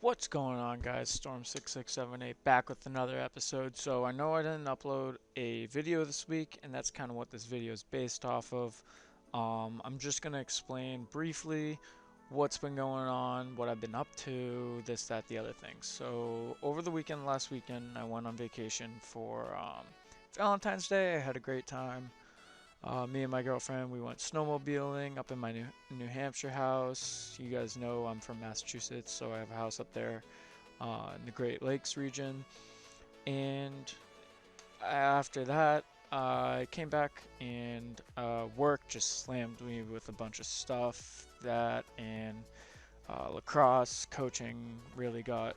What's going on, guys? Storm6678 back with another episode. So I know I didn't upload a video this week, and that's kind of what this video is based off of. I'm just gonna explain briefly what's been going on, what I've been up to, this, that, the other thing. So over the weekend, last weekend, I went on vacation for Valentine's Day. I had a great time. Me and my girlfriend, we went snowmobiling up in my New Hampshire house. You guys know I'm from Massachusetts, so I have a house up there in the Great Lakes region. And after that, I came back and work just slammed me with a bunch of stuff. That and lacrosse coaching really got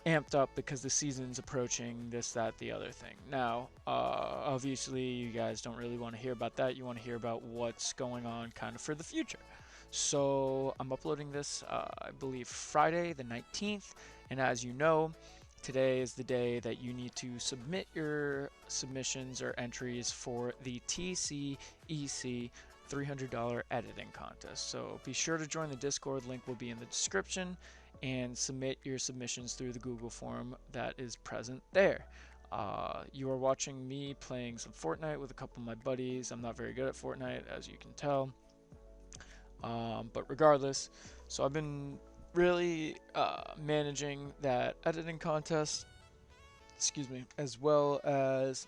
amped up because the season's approaching, this, that, the other thing. Now, obviously, you guys don't really want to hear about that. You want to hear about what's going on kind of for the future. So, I'm uploading this, I believe, Friday the 19th. And as you know, today is the day that you need to submit your submissions or entries for the TCEC $300 editing contest. So be sure to join the Discord. Link will be in the description, and submit your submissions through the Google form that is present there. You are watching me playing some Fortnite with a couple of my buddies. I'm not very good at Fortnite, as you can tell. But regardless, so I've been really managing that editing contest, excuse me, as well as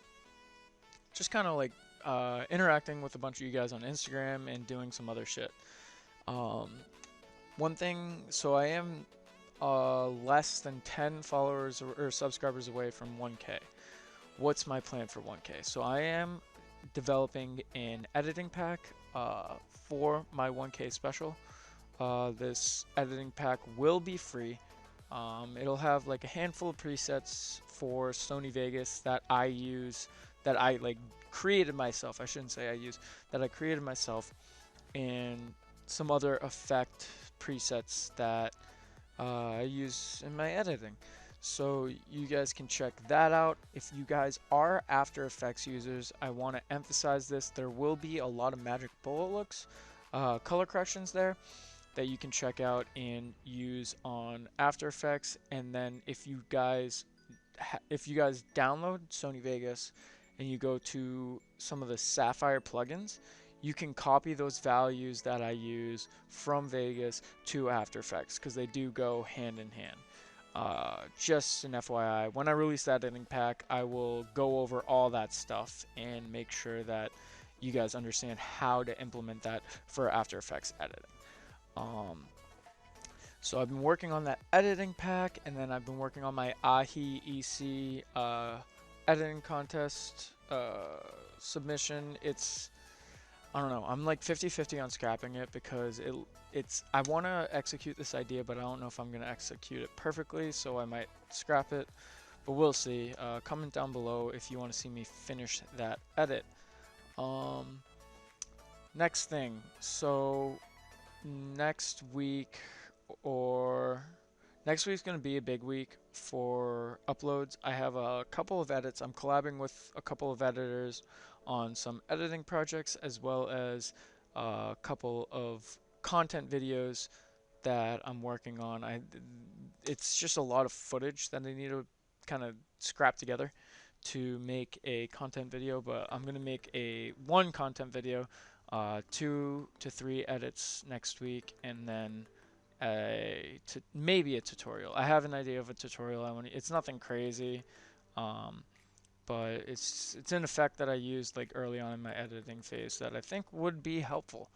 just kind of like interacting with a bunch of you guys on Instagram and doing some other shit. Um, One thing, so I am less than 10 followers or subscribers away from 1K. What's my plan for 1K? So I am developing an editing pack for my 1K special. This editing pack will be free. It'll have like a handful of presets for Sony Vegas that I use, that I like created myself. I shouldn't say I use, that I created myself, and some other effect presets that I use in my editing. So you guys can check that out. If you guys are After Effects users, I want to emphasize this. There will be a lot of magic bullet looks, color corrections there that you can check out and use on After Effects. And then if you guys download Sony Vegas and you go to some of the Sapphire plugins, you can copy those values that I use from Vegas to After Effects, because they do go hand in hand. Just an FYI, when I release that editing pack, I will go over all that stuff and make sure that you guys understand how to implement that for After Effects editing. Um, so I've been working on that editing pack, and then I've been working on my AHI EC editing contest submission. I don't know. I'm like 50-50 on scrapping it because I want to execute this idea, but I don't know if I'm going to execute it perfectly, so I might scrap it. But we'll see. Comment down below if you want to see me finish that edit. Um, Next thing. So next week or next week's going to be a big week for uploads. I have a couple of edits. I'm collabing with a couple of editors on some editing projects, as well as a couple of content videos that I'm working on. It's just a lot of footage that I need to kind of scrap together to make a content video, but I'm gonna make a one content video, 2 to 3 edits next week, and then maybe a tutorial. I have an idea of a tutorial. It's nothing crazy, um, but it's an effect that I used like early on in my editing phase that I think would be helpful.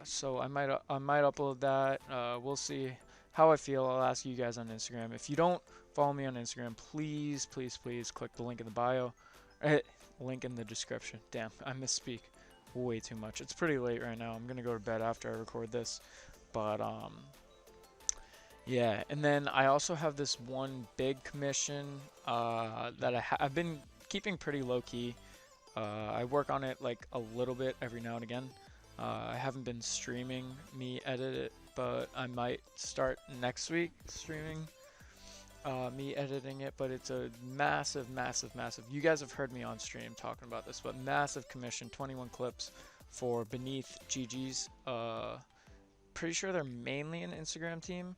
So I might upload that. We'll see how I feel. I'll ask you guys on Instagram. If you don't follow me on Instagram, please, please, please click the link in the bio. Link in the description. Damn, I misspeak way too much. It's pretty late right now. I'm gonna go to bed after I record this. But yeah, and then I also have this one big commission that I've been keeping pretty low key. I work on it like a little bit every now and again. I haven't been streaming me edit it, but I might start next week streaming me editing it. But it's a massive, massive, massive. You guys have heard me on stream talking about this, but massive commission, 21 clips for Beneath GG's. Pretty sure they're mainly an Instagram team,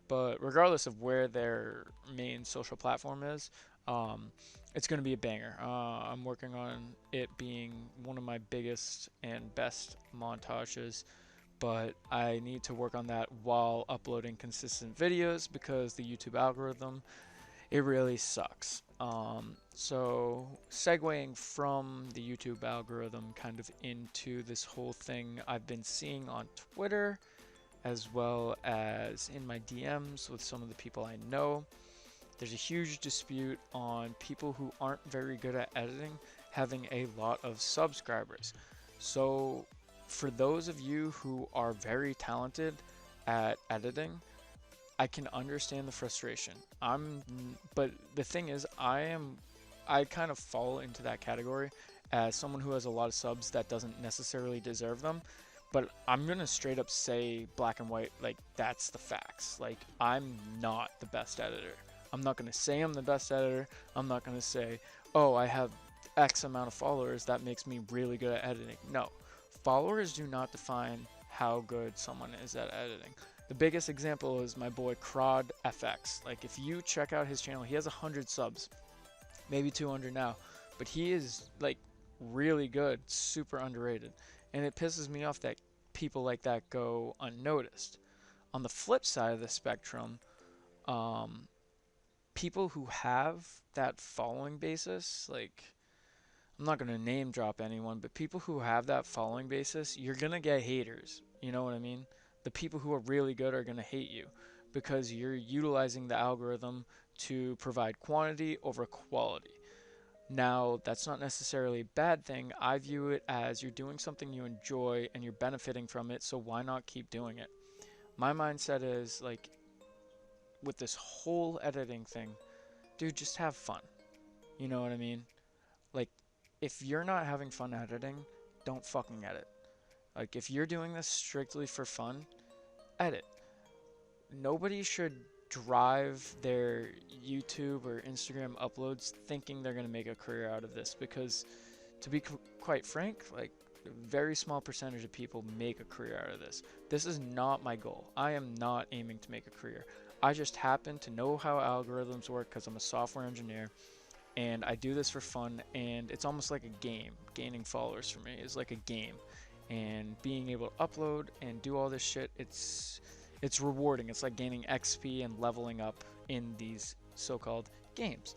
but regardless of where their main social platform is, um, it's going to be a banger. I'm working on it being one of my biggest and best montages, but I need to work on that while uploading consistent videos because the YouTube algorithm, it really sucks. So segueing from the YouTube algorithm kind of into this whole thing I've been seeing on Twitter as well as in my DMs with some of the people I know. There's a huge dispute on people who aren't very good at editing having a lot of subscribers. So, for those of you who are very talented at editing, I can understand the frustration. But the thing is, I kind of fall into that category as someone who has a lot of subs that doesn't necessarily deserve them. But I'm gonna straight up say black and white, like that's the facts. Like I'm not the best editor. I'm not gonna say I'm the best editor. I'm not gonna say, oh, I have X amount of followers that makes me really good at editing. No, followers do not define how good someone is at editing. The biggest example is my boy Crod FX. Like if you check out his channel, he has 100 subs, maybe 200 now, but he is like really good, super underrated. And it pisses me off that people like that go unnoticed. On the flip side of the spectrum, um, people who have that following basis, like I'm not gonna name drop anyone, but people who have that following basis, you're gonna get haters. You know what I mean? The people who are really good are gonna hate you because you're utilizing the algorithm to provide quantity over quality. Now, that's not necessarily a bad thing. I view it as you're doing something you enjoy and you're benefiting from it, so why not keep doing it? My mindset is like, with this whole editing thing, dude, just have fun. You know what I mean? Like, if you're not having fun editing, don't fucking edit. Like, if you're doing this strictly for fun, edit. Nobody should drive their YouTube or Instagram uploads thinking they're going to make a career out of this because to be quite frank, like a very small percentage of people make a career out of this. This is not my goal. I am not aiming to make a career. I just happen to know how algorithms work because I'm a software engineer and I do this for fun and it's almost like a game. Gaining followers for me is like a game. And being able to upload and do all this shit, it's rewarding. It's like gaining XP and leveling up in these so-called games.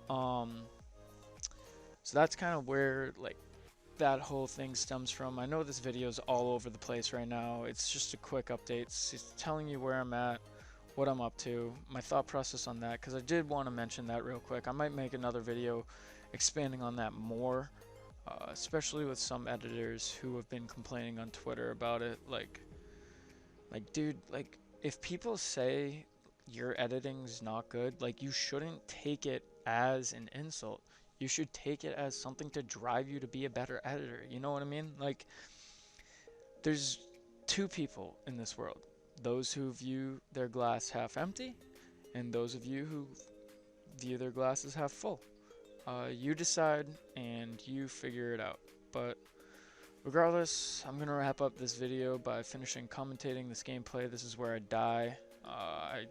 Um, so that's kind of where like that whole thing stems from. I know this video is all over the place right now. It's just a quick update. It's telling you where I'm at, what I'm up to, my thought process on that, because I did want to mention that real quick. I might make another video expanding on that more, especially with some editors who have been complaining on Twitter about it. Like, dude, like, if people say your editing's not good, like, you shouldn't take it as an insult. You should take it as something to drive you to be a better editor. You know what I mean? Like, there's two people in this world. Those who view their glass half empty, and those of you who view their glass as half full. You decide, and you figure it out. But regardless, I'm going to wrap up this video by finishing commentating this gameplay. This is where I die. I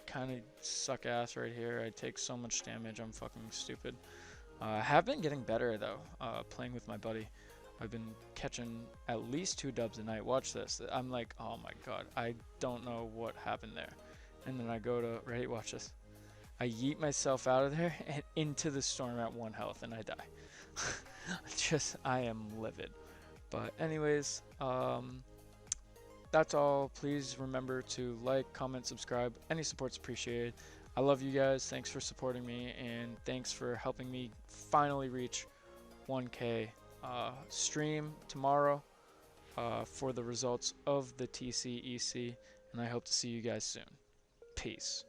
kind of suck ass right here. I take so much damage. I'm fucking stupid. I have been getting better, though, playing with my buddy. I've been catching at least 2 dubs a night. Watch this. I'm like, oh my god, I don't know what happened there. And then I go to, ready, watch this. I yeet myself out of there and into the storm at 1 health, and I die. I am livid. But anyways, that's all. Please remember to like, comment, subscribe. Any support's appreciated. I love you guys. Thanks for supporting me, and thanks for helping me finally reach 1K. Stream tomorrow for the results of the TCEC, and I hope to see you guys soon. Peace.